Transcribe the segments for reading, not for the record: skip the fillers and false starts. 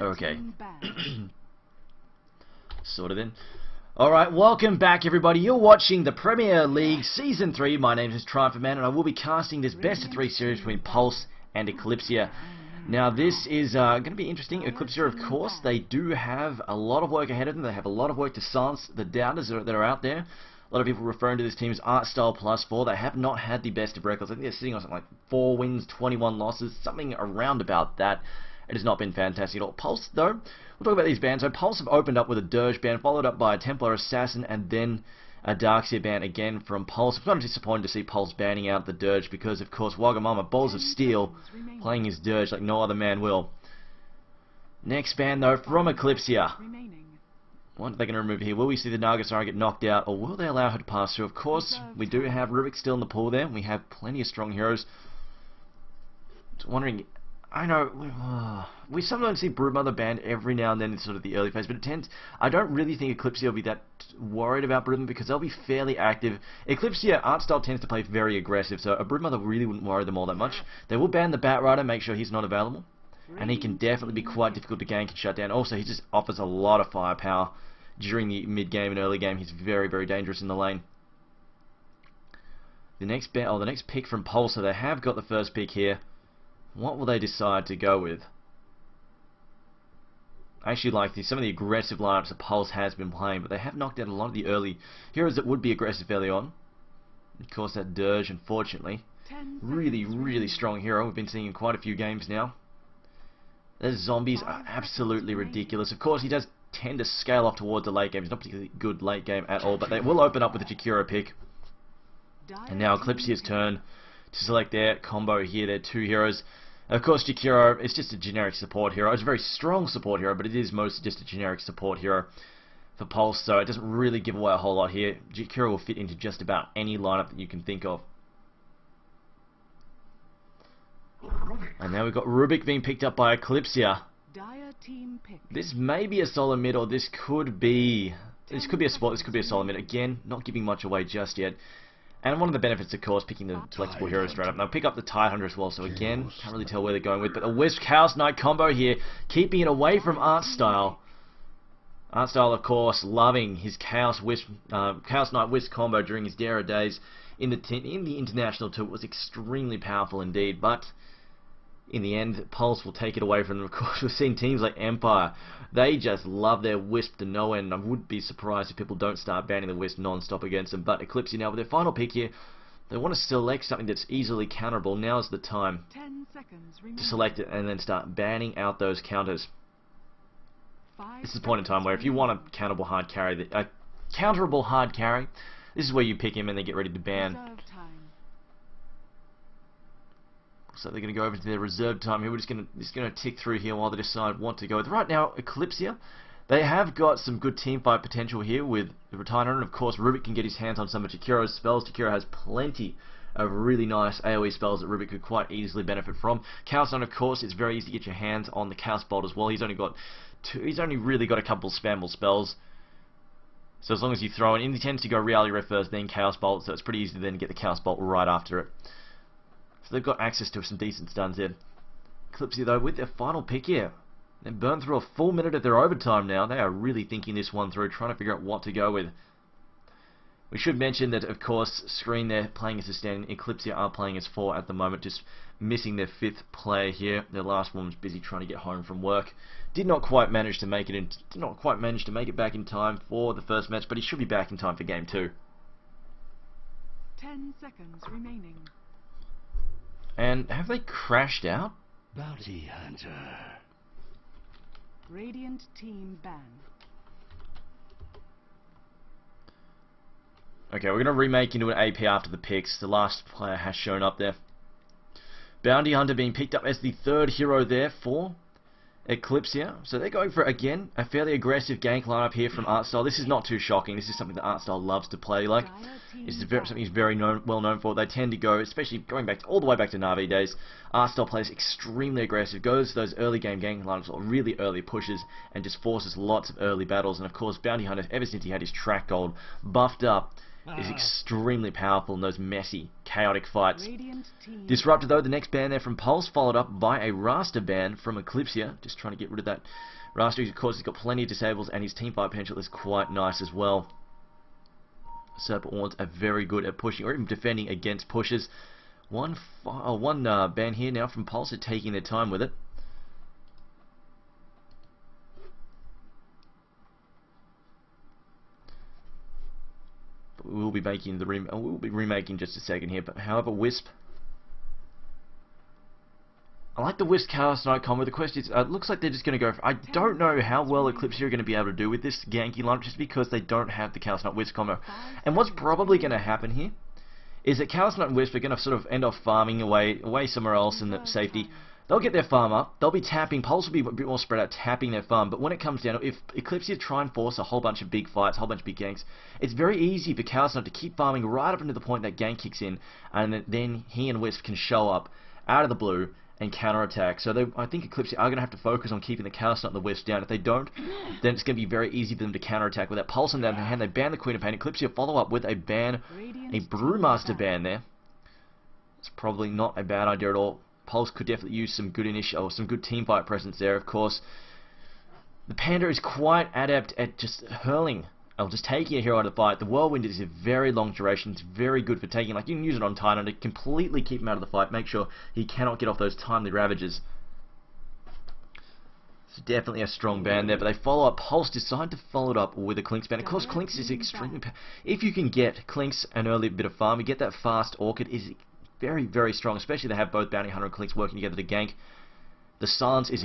Okay. Sorted in. Alright, welcome back everybody. You're watching the Premier League Season 3. My name is Triumphant Man and I will be casting this best of 3 series between Pulse and Eclypsia. Now this is going to be interesting. Eclypsia, of course, they do have a lot of work ahead of them. They have a lot of work to silence the doubters that are out there. A lot of people referring to this team as Art Style +4. They have not had the best of records. I think they're sitting on something like 4 wins, 21 losses, something around about that. It has not been fantastic at all. Pulse, though, we'll talk about these bands. So Pulse have opened up with a Dirge band, followed up by a Templar Assassin, and then a Darkseer band again from Pulse. I'm disappointed to see Pulse banning out the Dirge because, of course, Wagamama, Balls of Steel, playing his Dirge like no other man will. Next band, though, from Eclypsia. What are they going to remove here? Will we see the Nagasara get knocked out, or will they allow her to pass through? Of course, we do have Rubik still in the pool there. We have plenty of strong heroes. Just wondering... I know, we sometimes see Broodmother banned every now and then in sort of the early phase, but it tends, I don't really think Eclypsia will be that worried about Broodmother because they'll be fairly active. Eclypsia art style tends to play very aggressive, so a Broodmother really wouldn't worry them all that much. They will ban the Batrider, make sure he's not available, and he can definitely be quite difficult to gank and shut down. Also, he just offers a lot of firepower during the mid-game and early game. He's very, very dangerous in the lane. The next pick from Pulse, so they have got the first pick here. What will they decide to go with? I actually like some of the aggressive lineups that Pulse has been playing, but they have knocked out a lot of the early heroes that would be aggressive early on. Of course, that Dirge, unfortunately. Really, really strong hero. We've been seeing in quite a few games now. Those zombies are absolutely ridiculous. Of course, he does tend to scale off towards the late game. He's not particularly good late game at all, but they will open up with a Jakiro pick. And now Eclypsia's turn to select their combo here, their 2 heroes. Of course, Jakiro is just a generic support hero. It's a very strong support hero, but it is mostly just a generic support hero for Pulse, so it doesn't really give away a whole lot here. Jakiro will fit into just about any lineup that you can think of. And now we've got Rubik being picked up by Eclypsia. This may be a solid mid, or this could be a spot. This could be a solid mid. Again, not giving much away just yet. And one of the benefits, of course, picking the flexible hero straight up. Now pick up the Tidehunter as well, so again, can't really tell where they're going with. But a Wisp Chaos Knight combo here, keeping it away from Art Style. Art Style, of course, loving his Chaos Knight Wisp combo during his Dara days in the International Tour. It was extremely powerful indeed, but in the end, Pulse will take it away from them. Of course, we've seen teams like Empire. They just love their Wisp to no end. I would be surprised if people don't start banning the Wisp non-stop against them. But Eclypsia now with their final pick here, they want to select something that's easily counterable. Now's the time to select it and then start banning out those counters. This is the point in time where if you want a counterable hard carry, this is where you pick him and then get ready to ban. So they're going to go over to their reserve time here. We're just going to tick through here while they decide what to go with. Right now, Eclypsia, they have got some good teamfight potential here with the Retired Hunter. And of course, Rubik can get his hands on some of Jakiro's spells. Jakiro has plenty of really nice AoE spells that Rubik could quite easily benefit from. Chaos Knight, of course, it's very easy to get your hands on the Chaos Bolt as well. He's only really got a couple of spammable spells. So as long as you throw it in, he tends to go Reality Red first, then Chaos Bolt. So it's pretty easy to then get the Chaos Bolt right after it. So they've got access to some decent stuns there. Eclypsia, though, with their final pick here, they've burned through a full minute of their overtime now. They are really thinking this one through, trying to figure out what to go with. We should mention that, of course, Screen there playing as a stand, Eclypsia are playing as 4 at the moment, just missing their 5th player here. Their last one was busy trying to get home from work. Did not quite manage to make it back in time for the first match, but he should be back in time for game 2. 10 seconds remaining. And have they crashed out? Bounty Hunter. Radiant team ban. Okay, we're going to remake into an AP after the picks. The last player has shown up there. Bounty Hunter being picked up as the 3rd hero there for Eclypsia. So they're going for, again, a fairly aggressive gank lineup here from Artstyle. This is not too shocking. This is something that Artstyle loves to play like. This is something he's very well known for. They tend to go, especially going back all the way back to Na'Vi days, Artstyle plays extremely aggressive, goes to those early game gank lineups, or really early pushes, and just forces lots of early battles. And of course, Bounty Hunter, ever since he had his track gold buffed up, is extremely powerful in those messy, chaotic fights. Radiant team Disruptor though, the next ban there from Pulse, followed up by a Raster ban from Eclypsia. Just trying to get rid of that. Raster, of course, he's got plenty of disables, and his teamfight potential is quite nice as well. Serpent Wards are very good at pushing, or even defending against pushes. One ban here now from Pulse, are taking their time with it. We'll be making we'll be remaking just a second here. But however, Wisp. I like the Wisp Chaos Knight combo. The question is, it looks like they're just going to go for... I don't know how well Eclypsia are going to be able to do with this ganky lineup, just because they don't have the Chaos Knight Wisp combo. And what's probably going to happen here is that Chaos Knight and Wisp are going to sort of end off farming away somewhere else in the safety. They'll get their farm up. They'll be tapping. Pulse will be a bit more spread out, tapping their farm. But when it comes down, if Eclypsia try and force a whole bunch of big fights, a whole bunch of big ganks, it's very easy for Chaos Knight to keep farming right up until the point that gank kicks in, and then he and Wisp can show up out of the blue and counterattack. So I think Eclypsia are going to have to focus on keeping the Chaos Knight and the Wisp down. If they don't, then it's going to be very easy for them to counterattack. With that Pulse in their hand, they ban the Queen of Pain. Eclypsia follow up with a Brewmaster ban there. It's probably not a bad idea at all. Pulse could definitely use some good some good team fight presence there. Of course, the Panda is quite adept at just hurling, or just taking a hero out of the fight. The Whirlwind is a very long duration. It's very good for taking, like you can use it on Titan to completely keep him out of the fight. Make sure he cannot get off those timely ravages. It's definitely a strong ban there, but they follow up. Pulse decide to follow it up with a Clinks ban. Of course, Clinks is extremely... If you can get Clinks an early bit of farm, you get that fast Orchid is very, very strong, especially they have both Bounty Hunter and Clinks working together to gank. The silence is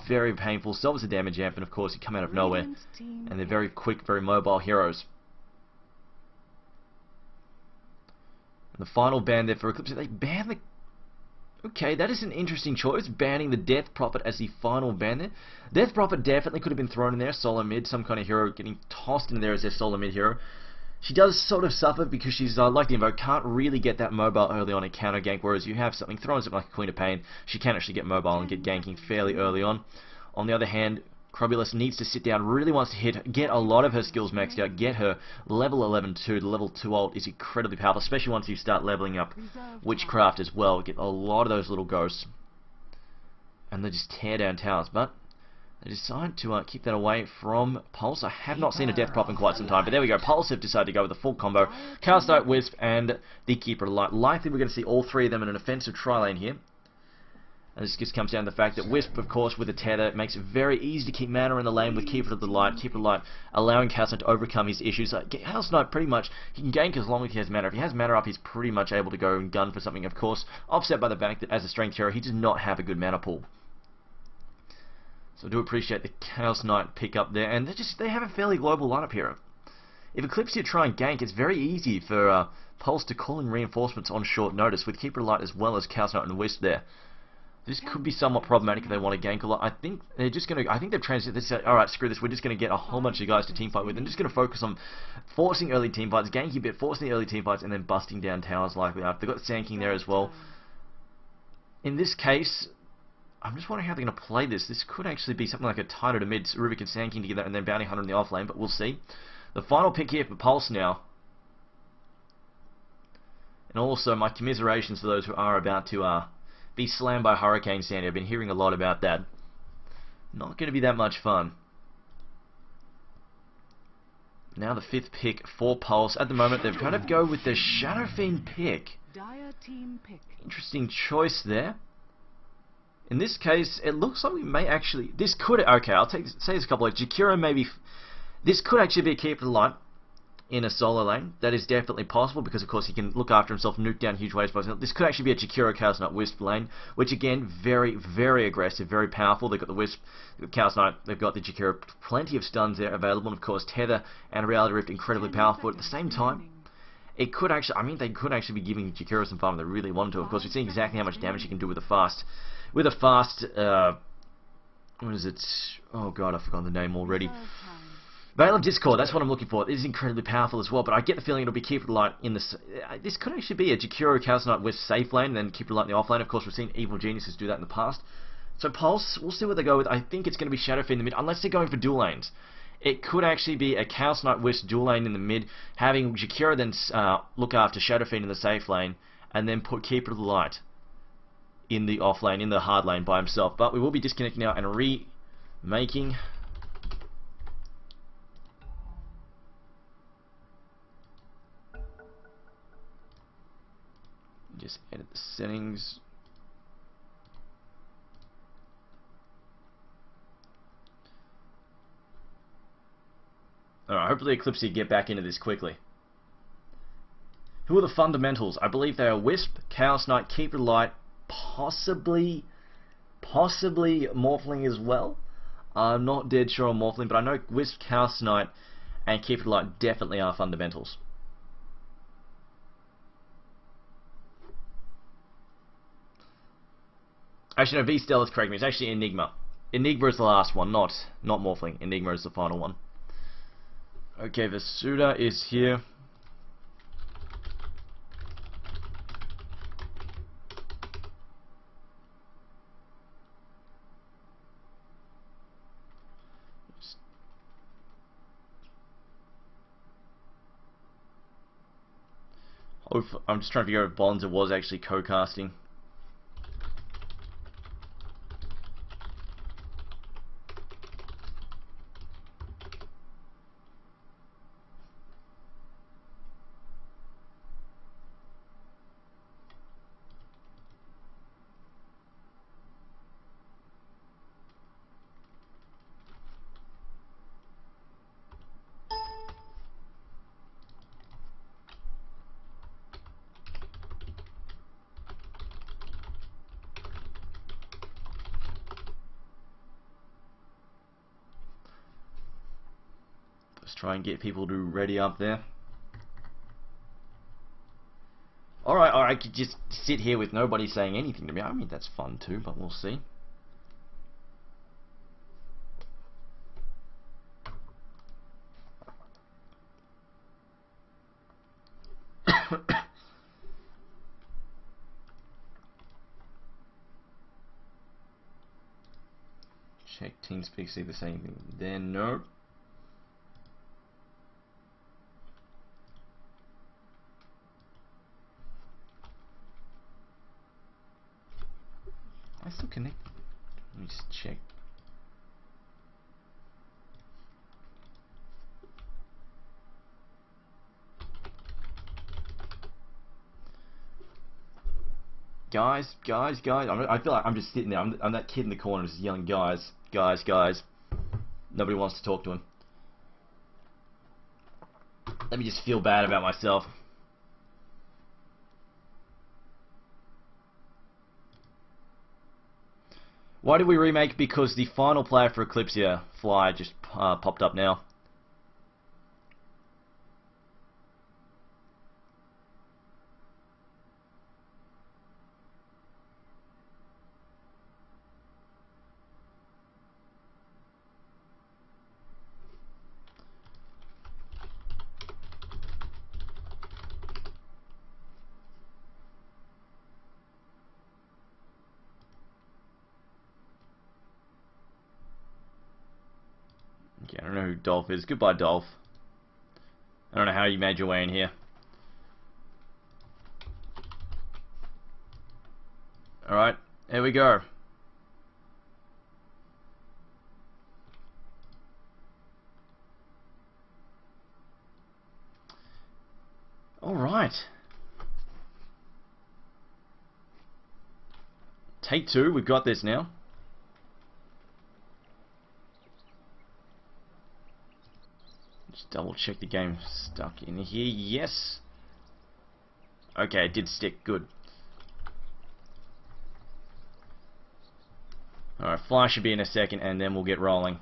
very painful. So is the damage amp, and of course you come out of nowhere. And they're very quick, very mobile heroes. And the final ban there for Eclypsia, they ban the... Okay, that is an interesting choice, banning the Death Prophet as the final ban there. Death Prophet definitely could have been thrown in there, solo mid, some kind of hero getting tossed in there as their solo mid hero. She does sort of suffer because she's, like the Invoke, can't really get that mobile early on and counter gank, whereas you have something thrown like a Queen of Pain, she can actually get mobile and get ganking fairly early on. On the other hand, Crobulus needs to sit down, really wants to get a lot of her skills maxed out, get her level 11 2. The level 2 ult is incredibly powerful, especially once you start leveling up Witchcraft as well. Get a lot of those little ghosts. And they just tear down towers, but they decide to keep that away from Pulse. I have not seen a Death Prop in quite some time, but there we go. Pulse have decided to go with a full combo. Chaos Knight, Wisp, and the Keeper of Light. Likely we're going to see all three of them in an offensive tri-lane here. And this just comes down to the fact that Wisp, of course, with a tether, makes it very easy to keep mana in the lane with Keeper of the Light. Keeper of the Light allowing Chaos Knight to overcome his issues. Chaos Knight pretty much, he can gank as long as he has mana. If he has mana up, he's pretty much able to go and gun for something. Of course, offset by the fact that as a strength hero, he does not have a good mana pool. So I do appreciate the Chaos Knight pick up there, and they have a fairly global lineup here. If Eclypsia try and gank, it's very easy for Pulse to call in reinforcements on short notice with Keeper of Light as well as Chaos Knight and Wisp there. This could be somewhat problematic if they want to gank a lot. I think they're just going to... I think they've transited... They say, alright, screw this, we're just going to get a whole bunch of guys to teamfight with, and just going to focus on forcing early teamfights, ganking a bit, forcing the early teamfights, and then busting down towers likely after. They've got Sand King there as well. In this case... I'm just wondering how they're going to play this. This could actually be something like a Titan to mid, Rubik and Sand King together, and then Bounty Hunter in the off lane, but we'll see. The final pick here for Pulse now. And also, my commiserations for those who are about to be slammed by Hurricane Sandy. I've been hearing a lot about that. Not going to be that much fun. Now the fifth pick for Pulse. At the moment, they've got to go with the Shadow Fiend pick. Dire team pick. Interesting choice there. In this case, it looks like we may actually... This could... Okay, I'll say this a couple of... Jakiro maybe... This could actually be a Keeper of the Light in a solo lane. That is definitely possible because, of course, he can look after himself, nuke down huge waves. This could actually be a Jakiro Chaos Knight Wisp lane, which, again, very, very aggressive, very powerful. They've got the Wisp, they've got Chaos Knight, they've got the Jakiro. Plenty of stuns there available. And, of course, Tether and Reality Rift incredibly powerful. But at the same time, it could actually... I mean, they could actually be giving Jakiro some farm if they really wanted to. Of course, we've seen exactly how much damage he can do with a fast... What is it? Oh god, I've forgotten the name already. Veil of Discord, that's what I'm looking for. It is incredibly powerful as well, but I get the feeling it'll be Keeper of the Light in this. This could actually be a Jakiro Chaos Knight West safe lane, and then Keeper of the Light in the off lane. Of course, we've seen Evil Geniuses do that in the past. So Pulse, we'll see what they go with. I think it's going to be Shadow Fiend in the mid, unless they're going for dual lanes. It could actually be a Chaos Knight Wisp dual lane in the mid, having Jakira then look after Shadow Fiend in the safe lane, and then put Keeper of the Light in the off lane, in the hard lane by himself. But we will be disconnecting now and remaking. Just edit the settings. Alright, hopefully Eclypsia get back into this quickly. Who are the fundamentals? I believe they are Wisp, Chaos Knight, Keeper of the Light, possibly Morphling as well. I'm not dead sure on Morphling, but I know Wisp, Chaos Knight, and Keeper of the Light definitely are fundamentals. Actually, no, V-Stell is correct me. It's actually Enigma. Enigma is the last one, not Morphling. Enigma is the final one. Okay, Vasuda is here. I'm just trying to figure out if Bonza was actually co-casting. Let's try and get people to ready up there. Alright, or I could just sit here with nobody saying anything to me. I mean, that's fun too, but we'll see. Check TeamSpeak, see the same thing. Then no. I still connected. Let me just check. Guys. I feel like I'm just sitting there. I'm that kid in the corner just yelling, guys. Nobody wants to talk to him. Let me just feel bad about myself. Why did we remake? Because the final player for Eclypsia, Fly, just popped up now. Okay, I don't know who Dolph is. Goodbye, Dolph. I don't know how you made your way in here. Alright, here we go. Alright. Take two, we've got this now. Just double check the game stuck in here. Yes. Okay, it did stick. Good. Alright, Fly should be in a second and then we'll get rolling.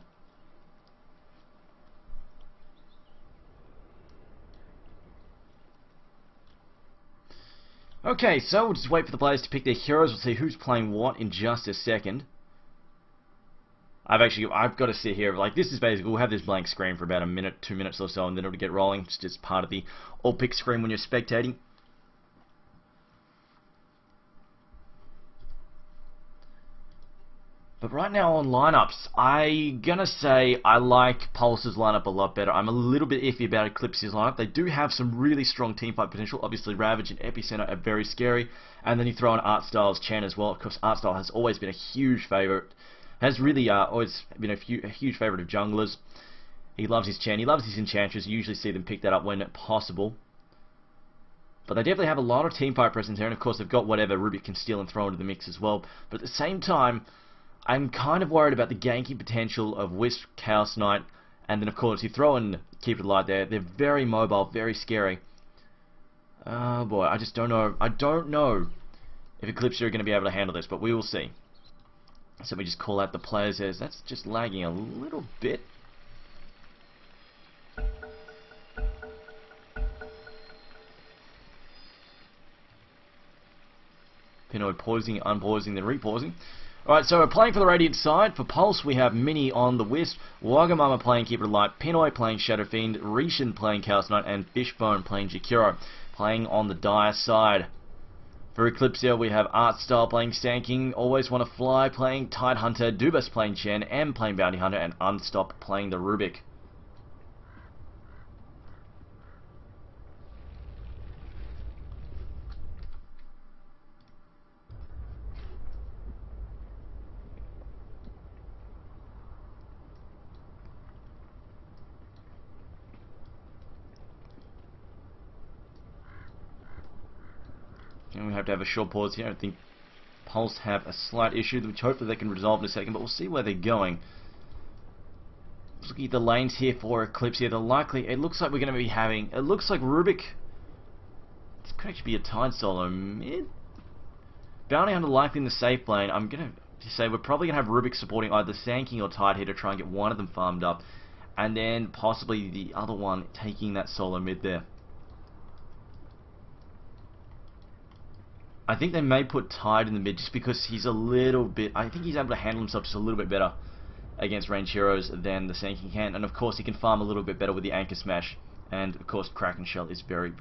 Okay, so we'll just wait for the players to pick their heroes. We'll see who's playing what in just a second. I've got to sit here, like, this is basically, we'll have this blank screen for about a minute, 2 minutes or so, and then it'll get rolling. It's just part of the all-pick screen when you're spectating. But right now on lineups, I'm gonna say I like Pulse's lineup a lot better. I'm a little bit iffy about Eclypsia's lineup. They do have some really strong teamfight potential. Obviously, Ravage and Epicenter are very scary. And then you throw in Artstyle's Chen as well. Of course, Artstyle has always been a huge favourite. Has really always been a huge favourite of junglers. He loves his Chen. He loves his Enchantress. You usually see them pick that up when possible. But they definitely have a lot of teamfight presence here. And of course, they've got whatever Rubik can steal and throw into the mix as well. But at the same time, I'm kind of worried about the ganking potential of Wisp, Chaos Knight, and then of course you throw in Keep It Alive there. They're very mobile, very scary. Oh boy, I just don't know. I don't know if Eclypsia are going to be able to handle this, but we will see. So we just call out the players as that's just lagging a little bit. Pinoy pausing, unpausing, then repausing. Alright, so we're playing for the Radiant side. For Pulse, we have Mini on the Wisp, Wagamama playing Keep It Alive, Pinoy playing Shadow Fiend, Rishon playing Chaos Knight, and Fishbone playing Jakiro, playing on the Dire side. For Eclypsia, we have Artstyle playing Sand King, Always Wanna Fly playing Tidehunter, Dubas playing Chen, M playing Bounty Hunter, and Unstop playing the Rubik. And we have to have a short pause here. I think Pulse have a slight issue, which hopefully they can resolve in a second, but we'll see where they're going. Looking at the lanes here for Eclypsia, it looks like we're going to be having, it looks like Rubik, this could actually be a Tide solo mid. Bounty Hunter likely in the safe lane. I'm going to say we're probably going to have Rubik supporting either Sand King or Tide here to try and get one of them farmed up, and then possibly the other one taking that solo mid there. I think they may put Tide in the mid just because he's a little bit, I think he's able to handle himself just a little bit better against range heroes than the Sand King can, and of course he can farm a little bit better with the Anchor Smash, and of course Kraken Shell is very, very